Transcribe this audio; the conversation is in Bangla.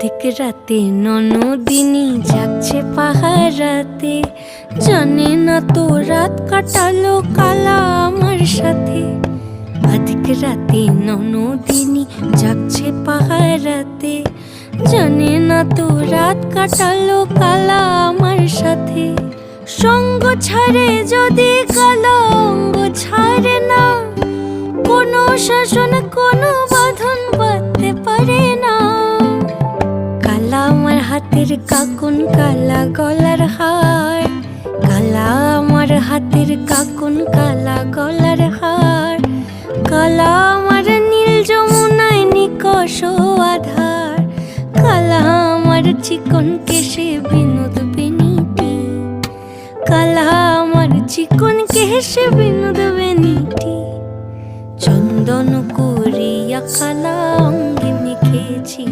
অধিক রাতে ননদিনী যাচ্ছে পাহারাতে, জানে না তো রাত কাটালো কালা আমার সাথে। অধিক রাতে ননদিনী যাচ্ছে পাহারাতে, জানে না তো রাত কাটালো কালা আমার সাথে। সঙ্গ ছাড়ে যদি কালা অঙ্গ ছাড়ে না, কোনো শাসন কোনো বাঁধন বাঁধতে পারে না। কালা আমার হাতের কাকুন কালা গলার হার, কালা আমার হাতের কাকুন কালা গলার হার। কালা আমার নীল যমুনায় নিকষ আধার, কালা আমার চিকন কেশে বিনোদ বেনিটি, কালা আমার চিকন কেশে বিনোদ বেনিটি। চন্দন করিয়া কালা অঙ্গে মেখেছি।